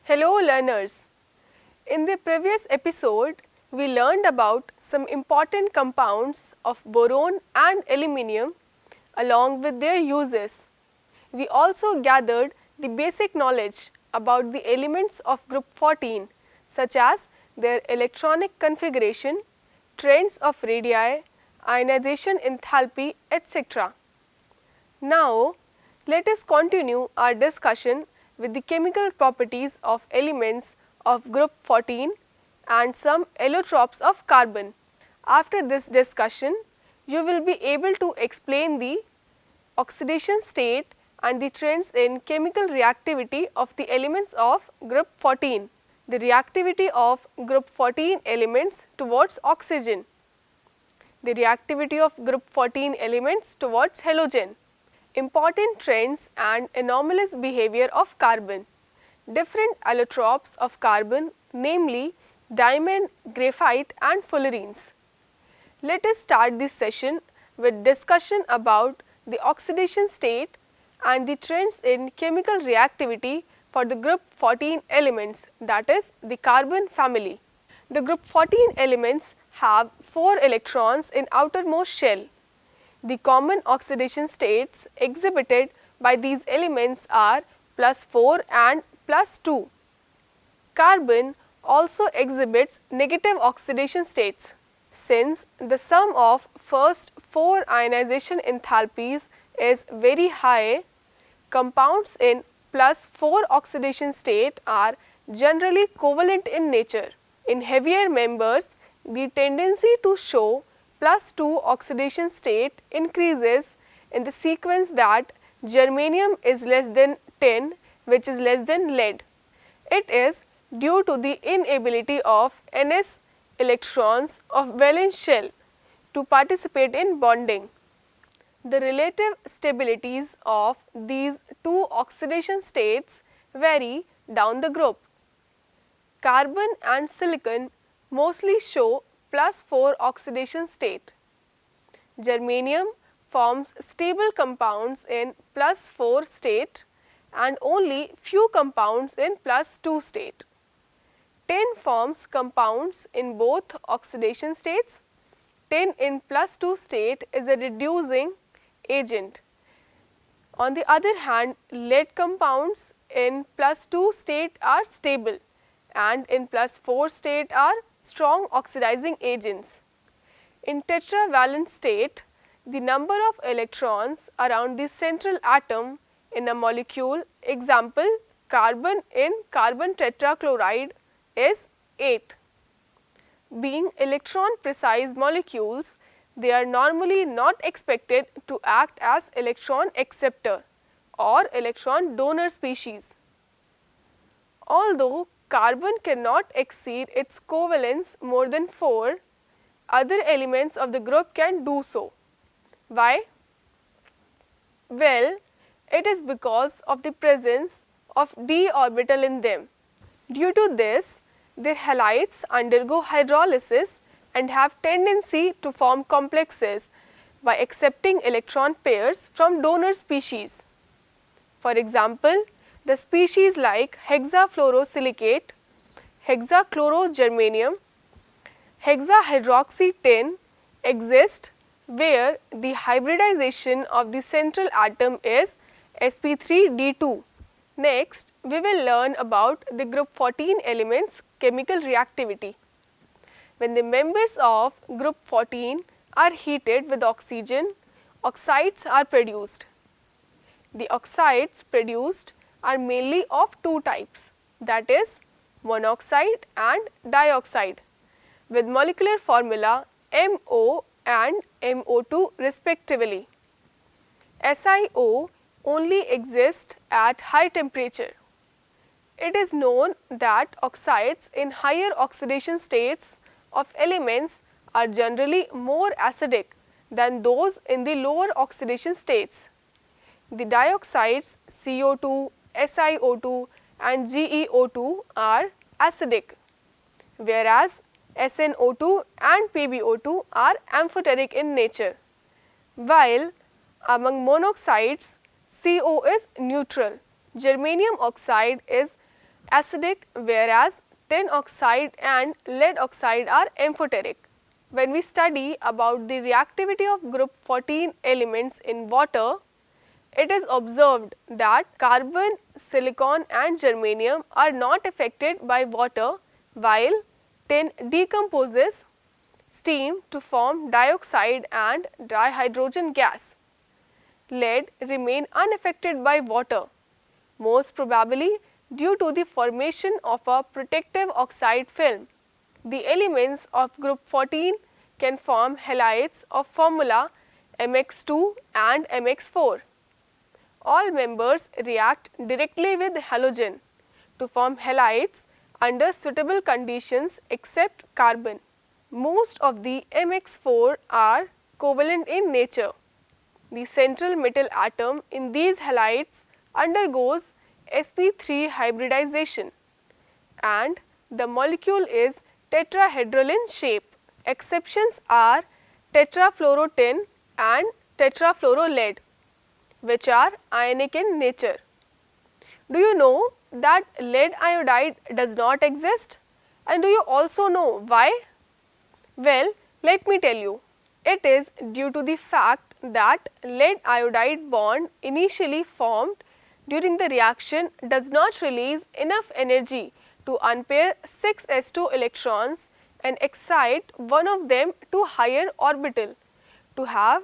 Hello learners! In the previous episode, we learned about some important compounds of boron and aluminium along with their uses. We also gathered the basic knowledge about the elements of group 14 such as their electronic configuration, trends of radii, ionization enthalpy, etc. Now, let us continue our discussion with the chemical properties of elements of group 14 and some allotropes of carbon. After this discussion, you will be able to explain the oxidation state and the trends in chemical reactivity of the elements of group 14, the reactivity of group 14 elements towards oxygen, the reactivity of group 14 elements towards halogen, important trends and anomalous behavior of carbon, different allotropes of carbon, namely diamond, graphite and fullerenes. Let us start this session with discussion about the oxidation state and the trends in chemical reactivity for the group 14 elements, that is the carbon family. The group 14 elements have 4 electrons in outermost shell. The common oxidation states exhibited by these elements are +4 and +2. Carbon also exhibits negative oxidation states. Since the sum of first 4 ionization enthalpies is very high, compounds in +4 oxidation state are generally covalent in nature. In heavier members, the tendency to show +2 oxidation state increases in the sequence that germanium is less than 10, which is less than lead. It is due to the inability of Ns electrons of valence shell to participate in bonding. The relative stabilities of these two oxidation states vary down the group. Carbon and silicon mostly show +4 oxidation state. Germanium forms stable compounds in +4 state and only few compounds in +2 state. Tin forms compounds in both oxidation states. Tin in +2 state is a reducing agent. On the other hand, lead compounds in +2 state are stable and in +4 state are strong oxidizing agents. In tetravalent state, the number of electrons around the central atom in a molecule, example carbon in carbon tetrachloride, is 8. Being electron precise molecules, they are normally not expected to act as electron acceptor or electron donor species. Although carbon cannot exceed its covalence more than 4, other elements of the group can do so. Why? Well, it is because of the presence of d orbital in them. Due to this, their halides undergo hydrolysis and have tendency to form complexes by accepting electron pairs from donor species. For example, the species like hexafluorosilicate, hexachlorogermanium, hexahydroxy tin exist where the hybridization of the central atom is sp3d2. Next, we will learn about the group 14 elements chemical reactivity. When the members of group 14 are heated with oxygen, oxides are produced. The oxides produced are mainly of two types, that is monoxide and dioxide, with molecular formula MO and MO2 respectively. SiO only exists at high temperature. It is known that oxides in higher oxidation states of elements are generally more acidic than those in the lower oxidation states. The dioxides CO2, SiO2 and GeO2 are acidic, whereas SnO2 and PbO2 are amphoteric in nature, while among monoxides CO is neutral. Germanium oxide is acidic, whereas tin oxide and lead oxide are amphoteric. When we study about the reactivity of group 14 elements in water, it is observed that carbon, silicon and germanium are not affected by water, while tin decomposes steam to form dioxide and dihydrogen gas. Lead remain unaffected by water, most probably due to the formation of a protective oxide film. The elements of group 14 can form halides of formula Mx2 and Mx4. All members react directly with halogen to form halides under suitable conditions except carbon. Most of the Mx4 are covalent in nature. The central metal atom in these halides undergoes sp3 hybridization and the molecule is tetrahedral in shape. Exceptions are tetrafluorotin and tetrafluorolead, which are ionic in nature. Do you know that lead iodide does not exist? And do you also know why? Well, let me tell you. It is due to the fact that lead iodide bond initially formed during the reaction does not release enough energy to unpair 6 s2 electrons and excite one of them to higher orbital to have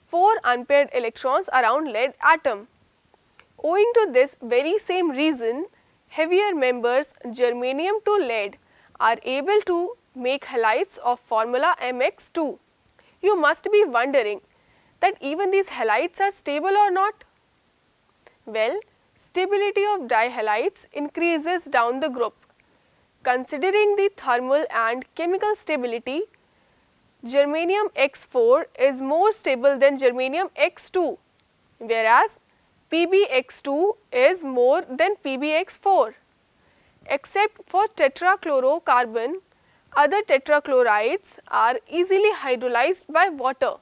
4 unpaired electrons around lead atom. Owing to this very same reason, heavier members germanium to lead are able to make halides of formula Mx2. You must be wondering that even these halides are stable or not? Well, stability of dihalides increases down the group. Considering the thermal and chemical stability, germanium X4 is more stable than germanium X2, whereas PbX2 is more than PbX4. Except for tetrachlorocarbon, other tetrachlorides are easily hydrolyzed by water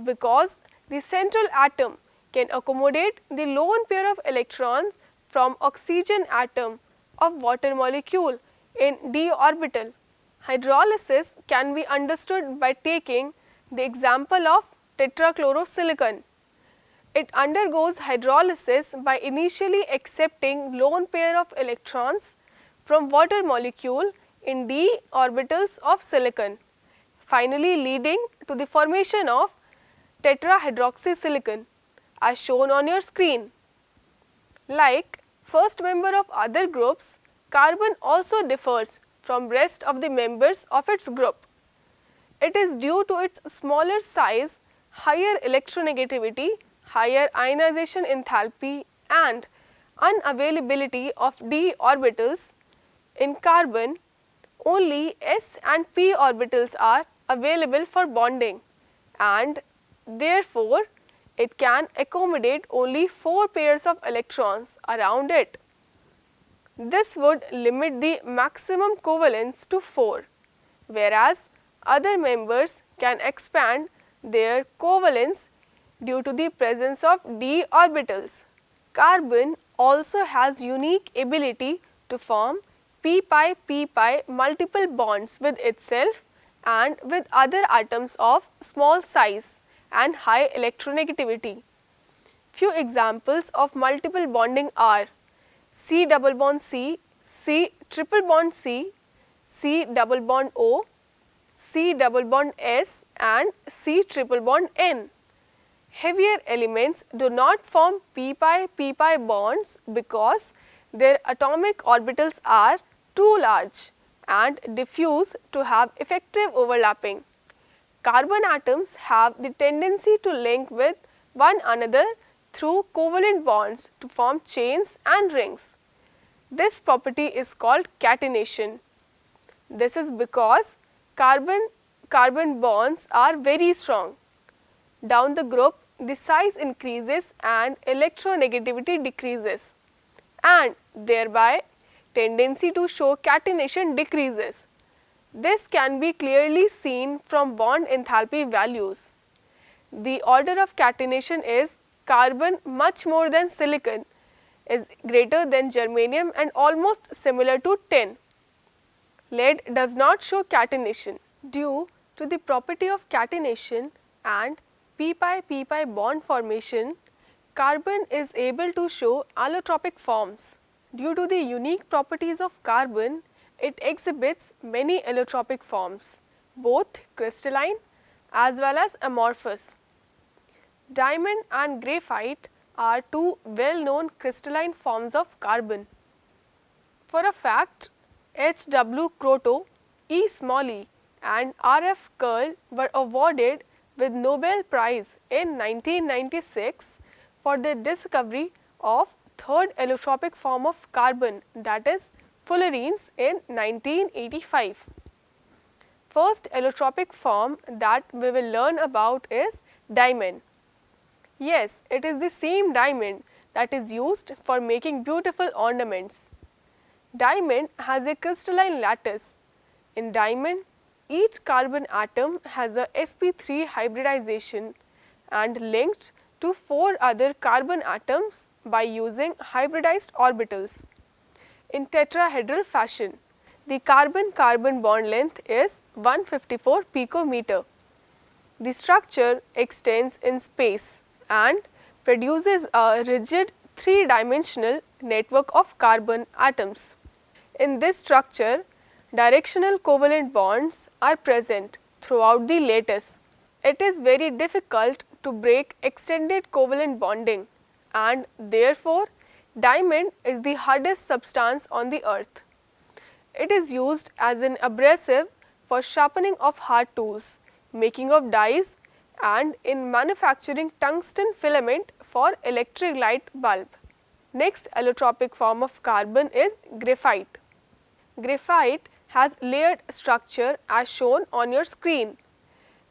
because the central atom can accommodate the lone pair of electrons from oxygen atom of water molecule in d orbital. Hydrolysis can be understood by taking the example of tetrachlorosilicon. It undergoes hydrolysis by initially accepting lone pair of electrons from water molecule in d orbitals of silicon, finally leading to the formation of tetrahydroxysilicon as shown on your screen. Like first member of other groups, carbon also differs from rest of the members of its group. It is due to its smaller size, higher electronegativity, higher ionization enthalpy and unavailability of d orbitals. In carbon, only s and p orbitals are available for bonding and therefore it can accommodate only 4 pairs of electrons around it. This would limit the maximum covalence to 4, whereas other members can expand their covalence due to the presence of d orbitals. Carbon also has unique ability to form p-pi multiple bonds with itself and with other atoms of small size and high electronegativity. Few examples of multiple bonding are C double bond C, C triple bond C, C double bond O, C double bond S and C triple bond N. Heavier elements do not form p-pi bonds because their atomic orbitals are too large and diffuse to have effective overlapping. Carbon atoms have the tendency to link with one another through covalent bonds to form chains and rings. This property is called catenation. This is because carbon bonds are very strong. Down the group, the size increases and electronegativity decreases, and thereby tendency to show catenation decreases. This can be clearly seen from bond enthalpy values. The order of catenation is carbon much more than silicon is greater than germanium and almost similar to tin. Lead does not show catenation. Due to the property of catenation and p-pi bond formation, carbon is able to show allotropic forms. Due to the unique properties of carbon, it exhibits many allotropic forms, both crystalline as well as amorphous. Diamond and graphite are two well-known crystalline forms of carbon. For a fact, H.W. Kroto, E. Smalley and R.F. Curl were awarded with Nobel Prize in 1996 for their discovery of third allotropic form of carbon, that is fullerenes, in 1985. First allotropic form that we will learn about is diamond. Yes, it is the same diamond that is used for making beautiful ornaments. Diamond has a crystalline lattice. In diamond, each carbon atom has a sp3 hybridization and linked to 4 other carbon atoms by using hybridized orbitals in tetrahedral fashion. The carbon-carbon bond length is 154 picometer. The structure extends in space and produces a rigid 3-dimensional network of carbon atoms. In this structure, directional covalent bonds are present throughout the lattice. It is very difficult to break extended covalent bonding, and therefore diamond is the hardest substance on the earth. It is used as an abrasive for sharpening of hard tools, making of dies, and in manufacturing tungsten filament for electric light bulb. Next allotropic form of carbon is graphite. Graphite has layered structure as shown on your screen.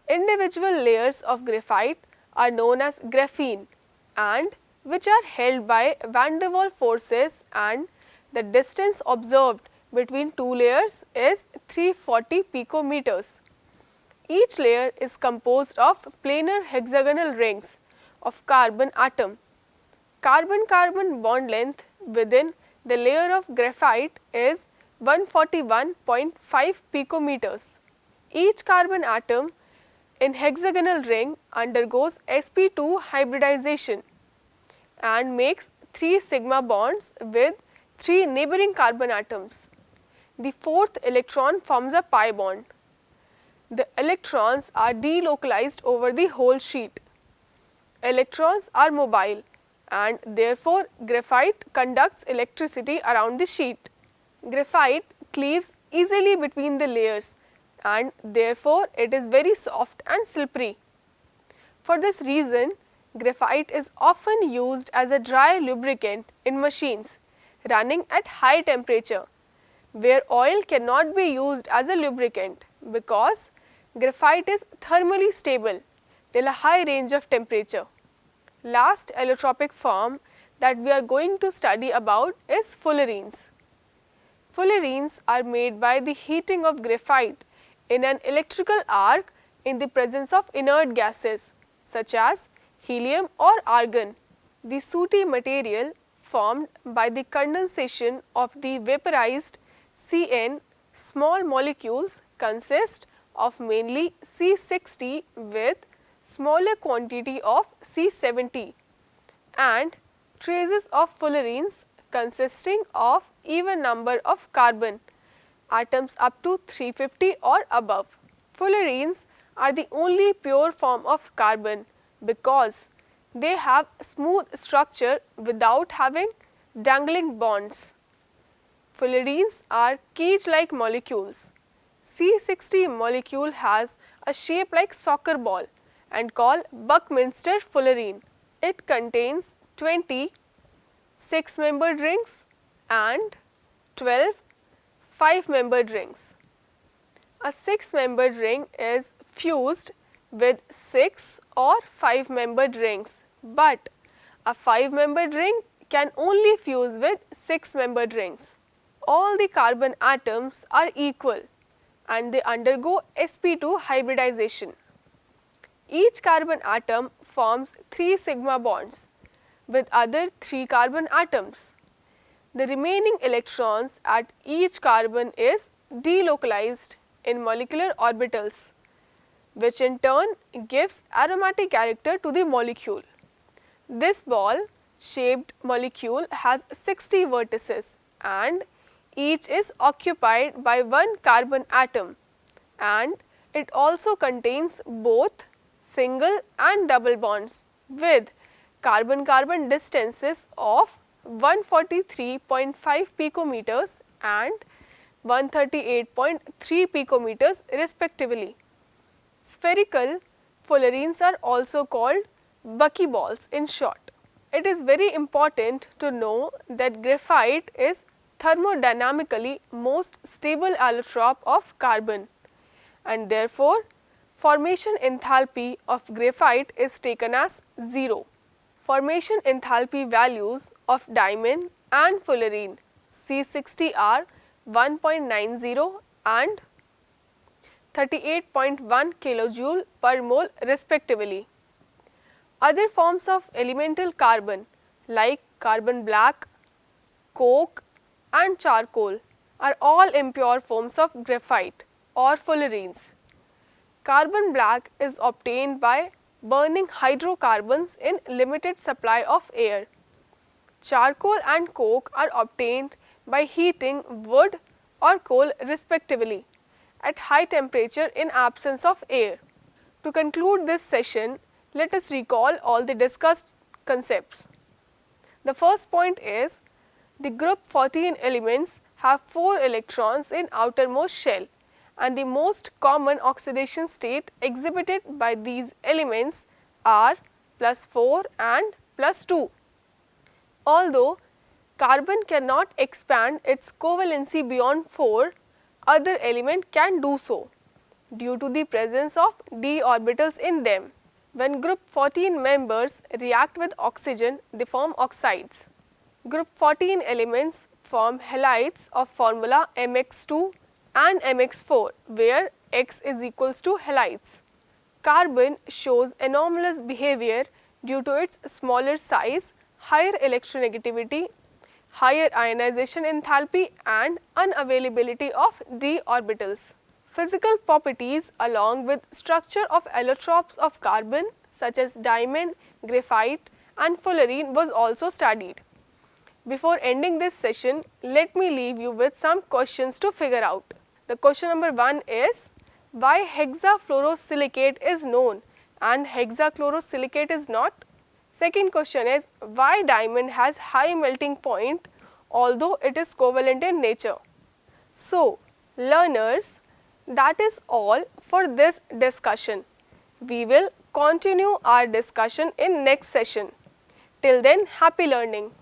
Individual layers of graphite are known as graphene and which are held by van der Waals forces, and the distance observed between two layers is 340 picometers. Each layer is composed of planar hexagonal rings of carbon atom. Carbon-carbon bond length within the layer of graphite is 141.5 picometers. Each carbon atom in hexagonal ring undergoes sp2 hybridization and makes 3 sigma bonds with 3 neighboring carbon atoms. The fourth electron forms a pi bond. The electrons are delocalized over the whole sheet. Electrons are mobile and therefore graphite conducts electricity around the sheet. Graphite cleaves easily between the layers and therefore it is very soft and slippery. For this reason, graphite is often used as a dry lubricant in machines running at high temperature, where oil cannot be used as a lubricant because graphite is thermally stable till a high range of temperature. Last allotropic form that we are going to study about is fullerenes. Fullerenes are made by the heating of graphite in an electrical arc in the presence of inert gases such as helium or argon. The sooty material formed by the condensation of the vaporized CN small molecules consist of mainly C60 with smaller quantity of C70 and traces of fullerenes consisting of even number of carbon atoms up to 350 or above. Fullerenes are the only pure form of carbon because they have smooth structure without having dangling bonds. Fullerenes are cage-like molecules. C60 molecule has a shape like soccer ball and called Buckminster fullerene. It contains 20 6-membered rings and 12 5-membered rings. A 6-membered ring is fused with 6 or 5-membered rings, but a 5-membered ring can only fuse with 6-membered rings. All the carbon atoms are equal and they undergo sp2 hybridization. Each carbon atom forms 3 sigma bonds with other 3 carbon atoms. The remaining electrons at each carbon is delocalized in molecular orbitals, which in turn gives aromatic character to the molecule. This ball-shaped molecule has 60 vertices and each is occupied by 1 carbon atom, and it also contains both single and double bonds with carbon-carbon distances of 143.5 picometers and 138.3 picometers respectively. Spherical fullerenes are also called buckyballs in short. It is very important to know that graphite is thermodynamically most stable allotrope of carbon, and therefore formation enthalpy of graphite is taken as 0. Formation enthalpy values of diamond and fullerene C60 are 1.90 and 38.1 kJ per mole respectively. Other forms of elemental carbon like carbon black, coke and charcoal are all impure forms of graphite or fullerenes. Carbon black is obtained by burning hydrocarbons in limited supply of air. Charcoal and coke are obtained by heating wood or coal respectively at high temperature in absence of air. To conclude this session, let us recall all the discussed concepts. The first point is the group 14 elements have 4 electrons in outermost shell, and the most common oxidation state exhibited by these elements are +4 and +2. Although carbon cannot expand its covalency beyond 4, other element can do so due to the presence of d orbitals in them. When group 14 members react with oxygen, they form oxides. Group 14 elements form halides of formula Mx2 and Mx4, where X is equals to halides. Carbon shows anomalous behavior due to its smaller size, higher electronegativity, higher ionization enthalpy and unavailability of d orbitals. Physical properties along with structure of allotropes of carbon such as diamond, graphite and fullerene was also studied. Before ending this session, let me leave you with some questions to figure out. The question number 1 is, why hexafluorosilicate is known and hexachlorosilicate is not? Second question is, why diamond has high melting point although it is covalent in nature? So, learners, that is all for this discussion. We will continue our discussion in next session. Till then, happy learning.